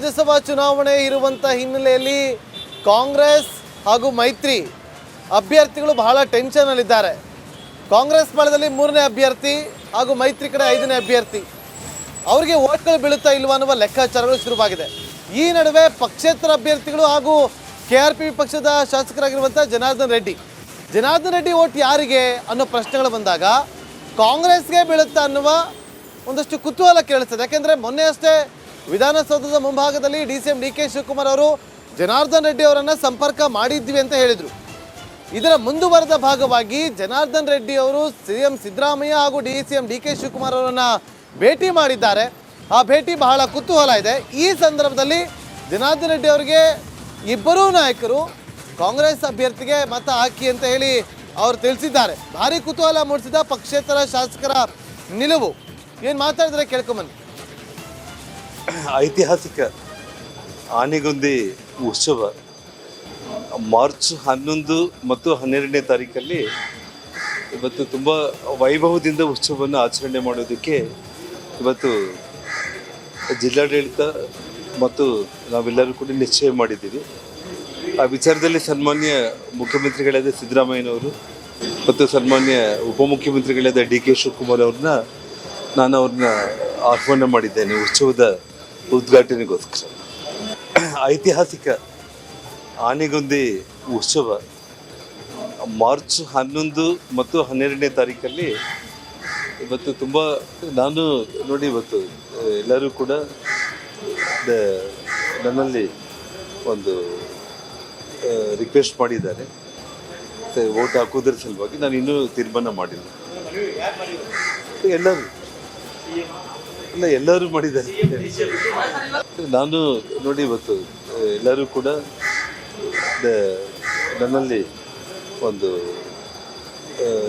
ರಾಜ್ಯಸಭಾ ಚುನಾವಣೆ ಇರುವಂಥ ಹಿನ್ನೆಲೆಯಲ್ಲಿ ಕಾಂಗ್ರೆಸ್ ಹಾಗೂ ಮೈತ್ರಿ ಅಭ್ಯರ್ಥಿಗಳು ಬಹಳ ಟೆನ್ಷನಲ್ಲಿದ್ದಾರೆ. ಕಾಂಗ್ರೆಸ್ ಪಾಳದಲ್ಲಿ 3ನೇ ಅಭ್ಯರ್ಥಿ ಹಾಗೂ ಮೈತ್ರಿ ಕಡೆ 5ನೇ ಅಭ್ಯರ್ಥಿ ಅವರಿಗೆ ಓಟ್ಗಳು ಬೀಳುತ್ತಾ ಇಲ್ವಾ ಅನ್ನುವ ಲೆಕ್ಕಾಚಾರಗಳು ಶುರುವಾಗಿದೆ. ಈ ನಡುವೆ ಪಕ್ಷೇತರ ಅಭ್ಯರ್ಥಿಗಳು ಹಾಗೂ KRP ಪಕ್ಷದ ಶಾಸಕರಾಗಿರುವಂಥ ಜನಾರ್ದನ್ ರೆಡ್ಡಿ ಓಟ್ ಯಾರಿಗೆ ಅನ್ನೋ ಪ್ರಶ್ನೆಗಳು ಬಂದಾಗ ಕಾಂಗ್ರೆಸ್ಗೆ ಬೀಳುತ್ತಾ ಅನ್ನುವ ಒಂದಷ್ಟು ಕುತೂಹಲ ಕೇಳಿಸ್ತದೆ. ಯಾಕೆಂದರೆ ಮೊನ್ನೆ ಅಷ್ಟೇ ವಿಧಾನಸೌಧದ ಮುಂಭಾಗದಲ್ಲಿ DCM DK ಶಿವಕುಮಾರ್ ಅವರು ಜನಾರ್ದನ್ ರೆಡ್ಡಿ ಅವರನ್ನು ಸಂಪರ್ಕ ಮಾಡಿದ್ವಿ ಅಂತ ಹೇಳಿದರು. ಇದರ ಮುಂದುವರೆದ ಭಾಗವಾಗಿ ಜನಾರ್ದನ್ ರೆಡ್ಡಿ ಅವರು CM ಸಿದ್ದರಾಮಯ್ಯ ಹಾಗೂ DCM DK ಶಿವಕುಮಾರ್ ಅವರನ್ನು ಭೇಟಿ ಮಾಡಿದ್ದಾರೆ. ಆ ಭೇಟಿ ಬಹಳ ಕುತೂಹಲ ಇದೆ. ಈ ಸಂದರ್ಭದಲ್ಲಿ ಜನಾರ್ದನ್ ರೆಡ್ಡಿ ಅವರಿಗೆ ಇಬ್ಬರೂ ನಾಯಕರು ಕಾಂಗ್ರೆಸ್ ಅಭ್ಯರ್ಥಿಗೆ ಮತ ಹಾಕಿ ಅಂತ ಹೇಳಿ ಅವರು ತಿಳಿಸಿದ್ದಾರೆ. ಭಾರಿ ಕುತೂಹಲ ಮೂಡಿಸಿದ ಪಕ್ಷೇತರ ಶಾಸಕರ ನಿಲುವು ಏನು ಮಾತಾಡಿದ್ರೆ ಕೇಳ್ಕೊಂಬನ್ನಿ. ಐತಿಹಾಸಿಕ ಆನೆಗೊಂದಿ ಉತ್ಸವ ಮಾರ್ಚ್ 11 ಮತ್ತು 12ನೇ ತಾರೀಕಲ್ಲಿ ಇವತ್ತು ತುಂಬ ವೈಭವದಿಂದ ಉತ್ಸವವನ್ನು ಆಚರಣೆ ಮಾಡೋದಕ್ಕೆ ಇವತ್ತು ಜಿಲ್ಲಾಡಳಿತ ಮತ್ತು ನಾವೆಲ್ಲರೂ ಕೂಡ ನಿಶ್ಚಯ ಮಾಡಿದ್ದೀವಿ. ಆ ವಿಚಾರದಲ್ಲಿ ಸನ್ಮಾನ್ಯ ಮುಖ್ಯಮಂತ್ರಿಗಳಾದ ಸಿದ್ದರಾಮಯ್ಯನವರು ಮತ್ತು ಸನ್ಮಾನ್ಯ ಉಪಮುಖ್ಯಮಂತ್ರಿಗಳಾದ DK ಶಿವಕುಮಾರ್ ನಾನು ಅವ್ರನ್ನ ಆಹ್ವಾನ ಮಾಡಿದ್ದೇನೆ ಉತ್ಸವದ ಉದ್ಘಾಟನೆಗೋಸ್ಕರ. ಐತಿಹಾಸಿಕ ಆನೆಗೊಂದಿ ಉತ್ಸವ ಮಾರ್ಚ್ 11 ಮತ್ತು 12ನೇ ತಾರೀಕಲ್ಲಿ ಇವತ್ತು ತುಂಬ ನಾನು ನೋಡಿ ಇವತ್ತು ಎಲ್ಲರೂ ಕೂಡ ನನ್ನಲ್ಲಿ ಒಂದು ರಿಕ್ವೆಸ್ಟ್ ಮಾಡಿದ್ದಾರೆ ವೋಟ್ ಹಾಕೋದ್ರ ಸಲುವಾಗಿ. ನಾನು ಇನ್ನೂ ತೀರ್ಮಾನ ಮಾಡಿಲ್ಲ. ಎಲ್ಲರೂ ಮಾಡಿದ್ದಾರೆ. ನಾನು ನೋಡಿ ಇವತ್ತು ಎಲ್ಲರೂ ಕೂಡ ನನ್ನಲ್ಲಿ ಒಂದು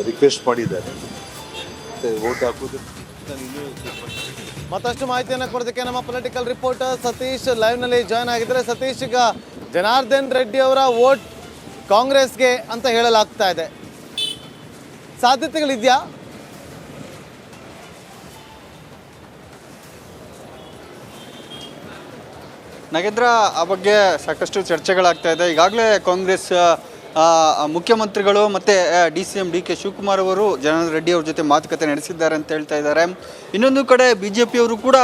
ರಿಕ್ವೆಸ್ಟ್ ಮಾಡಿದ್ದಾರೆ ವೋಟ್ ಹಾಕೋದ್ರ. ನಾನು ಇನ್ನೂ ಮತ್ತಷ್ಟು ಮಾಹಿತಿಯನ್ನು ಕೊಡೋದಕ್ಕೆ ನಮ್ಮ ಪೊಲಿಟಿಕಲ್ ರಿಪೋರ್ಟರ್ ಸತೀಶ್ ಲೈವ್ನಲ್ಲಿ ಜಾಯ್ನ್ ಆಗಿದ್ದಾರೆ. ಸತೀಶ್, ಈಗ ಜನಾರ್ದನ್ ರೆಡ್ಡಿ ಅವರ ವೋಟ್ ಕಾಂಗ್ರೆಸ್ಗೆ ಅಂತ ಹೇಳಲಾಗ್ತಾ ಇದೆ, ಸಾಧ್ಯತೆಗಳಿದೆಯಾ? ನಾಗೇಂದ್ರ, ಆ ಬಗ್ಗೆ ಸಾಕಷ್ಟು ಚರ್ಚೆಗಳಾಗ್ತಾ ಇದೆ. ಈಗಾಗಲೇ ಕಾಂಗ್ರೆಸ್ ಮುಖ್ಯಮಂತ್ರಿಗಳು ಮತ್ತು DCM DK ಶಿವಕುಮಾರ್ ಅವರು ಜನಾರ್ದನ್ ರೆಡ್ಡಿ ಅವ್ರ ಜೊತೆ ಮಾತುಕತೆ ನಡೆಸಿದ್ದಾರೆ ಅಂತ ಹೇಳ್ತಾ ಇದ್ದಾರೆ. ಇನ್ನೊಂದು ಕಡೆ BJP ಅವರು ಕೂಡ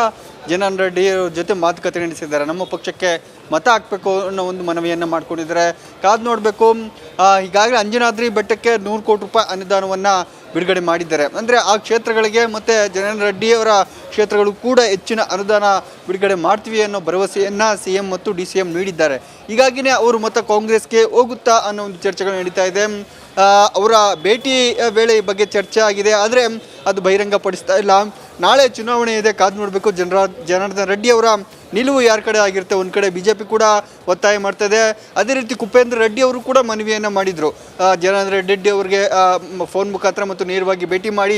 ಜನಾರ್ದನ್ ರೆಡ್ಡಿ ಅವ್ರ ಜೊತೆ ಮಾತುಕತೆ ನಡೆಸಿದ್ದಾರೆ. ನಮ್ಮ ಪಕ್ಷಕ್ಕೆ ಮತ ಹಾಕಬೇಕು ಅನ್ನೋ ಒಂದು ಮನವಿಯನ್ನು ಮಾಡ್ಕೊಂಡಿದ್ದಾರೆ. ಕಾದು ನೋಡಬೇಕು. ಈಗಾಗಲೇ ಅಂಜನಾದ್ರಿ ಬೆಟ್ಟಕ್ಕೆ 100 ಕೋಟಿ ರೂಪಾಯಿ ಅನುದಾನವನ್ನು ಬಿಡುಗಡೆ ಮಾಡಿದ್ದಾರೆ. ಅಂದರೆ ಆ ಕ್ಷೇತ್ರಗಳಿಗೆ ಮತ್ತು ಜನಾರ್ದನ್ ರೆಡ್ಡಿ ಅವರ ಕ್ಷೇತ್ರಗಳು ಕೂಡ ಹೆಚ್ಚಿನ ಅನುದಾನ ಬಿಡುಗಡೆ ಮಾಡ್ತೀವಿ ಅನ್ನೋ ಭರವಸೆಯನ್ನು CM ಮತ್ತು DCM ನೀಡಿದ್ದಾರೆ. ಹೀಗಾಗಿಯೇ ಅವರು ಮತ ಕಾಂಗ್ರೆಸ್ಗೆ ಹೋಗುತ್ತಾ ಅನ್ನೋ ಒಂದು ಚರ್ಚೆಗಳು ನಡೀತಾ ಇದೆ. ಅವರ ಭೇಟಿ ವೇಳೆ ಈ ಬಗ್ಗೆ ಚರ್ಚೆ ಆಗಿದೆ, ಆದರೆ ಅದು ಬಹಿರಂಗಪಡಿಸ್ತಾ ಇಲ್ಲ. ನಾಳೆ ಚುನಾವಣೆ ಇದೆ, ಕಾದು ನೋಡಬೇಕು ಜನಾರ್ದನ್ ರೆಡ್ಡಿ ಅವರ ನಿಲುವು ಯಾರ ಕಡೆ ಆಗಿರುತ್ತೆ. ಒಂದು ಕಡೆ BJP ಕೂಡ ಒತ್ತಾಯ ಮಾಡ್ತಾಯಿದೆ. ಅದೇ ರೀತಿ ಕುಪೇಂದ್ರ ರೆಡ್ಡಿ ಅವರು ಕೂಡ ಮನವಿಯನ್ನು ಮಾಡಿದರು. ಜನಾರ್ದನ್ ರೆಡ್ಡಿ ಅವರಿಗೆ ಫೋನ್ ಮುಖಾಂತರ ಮತ್ತು ನೇರವಾಗಿ ಭೇಟಿ ಮಾಡಿ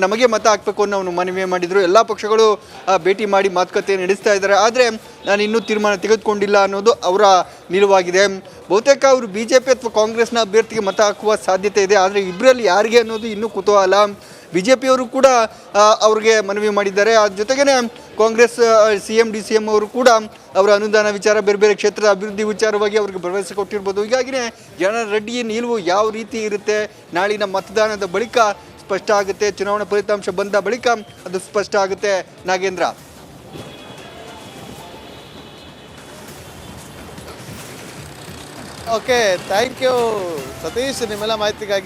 ನಮಗೆ ಮತ ಹಾಕಬೇಕು ಅನ್ನೋ ಒಂದು ಮನವಿ ಮಾಡಿದರು. ಎಲ್ಲ ಪಕ್ಷಗಳು ಭೇಟಿ ಮಾಡಿ ಮಾತುಕತೆ ನಡೆಸ್ತಾ ಇದ್ದಾರೆ. ಆದರೆ ನಾನು ಇನ್ನೂ ತೀರ್ಮಾನ ತೆಗೆದುಕೊಂಡಿಲ್ಲ ಅನ್ನೋದು ಅವರ ನಿಲುವಾಗಿದೆ. ಬಹುತೇಕ ಅವರು BJP ಅಥವಾ ಕಾಂಗ್ರೆಸ್ನ ಅಭ್ಯರ್ಥಿಗೆ ಮತ ಹಾಕುವ ಸಾಧ್ಯತೆ ಇದೆ. ಆದರೆ ಇಬ್ಬರಲ್ಲಿ ಯಾರಿಗೆ ಅನ್ನೋದು ಇನ್ನೂ ಕುತೂಹಲ. BJP ಅವರು ಕೂಡ ಅವ್ರಿಗೆ ಮನವಿ ಮಾಡಿದ್ದಾರೆ. ಅದ್ರ ಜೊತೆಗೇ ಕಾಂಗ್ರೆಸ್ CM DCM ಅವರು ಕೂಡ ಅವರ ಅನುದಾನ ವಿಚಾರ, ಬೇರೆ ಬೇರೆ ಕ್ಷೇತ್ರದ ಅಭಿವೃದ್ಧಿ ವಿಚಾರವಾಗಿ ಅವ್ರಿಗೆ ಭರವಸೆ ಕೊಟ್ಟಿರ್ಬೋದು. ಹೀಗಾಗಿಯೇ ಜನಾರ್ದನ್ ರೆಡ್ಡಿ ನಿಲುವು ಯಾವ ರೀತಿ ಇರುತ್ತೆ ನಾಳಿನ ಮತದಾನದ ಬಳಿಕ ಸ್ಪಷ್ಟ ಆಗುತ್ತೆ. ಚುನಾವಣಾ ಫಲಿತಾಂಶ ಬಂದ ಬಳಿಕ ಅದು ಸ್ಪಷ್ಟ ಆಗುತ್ತೆ. Nagendra. Okay, thank you Satish ನಿಮ್ಮೆಲ್ಲ ಮಾಹಿತಿಗಾಗಿ.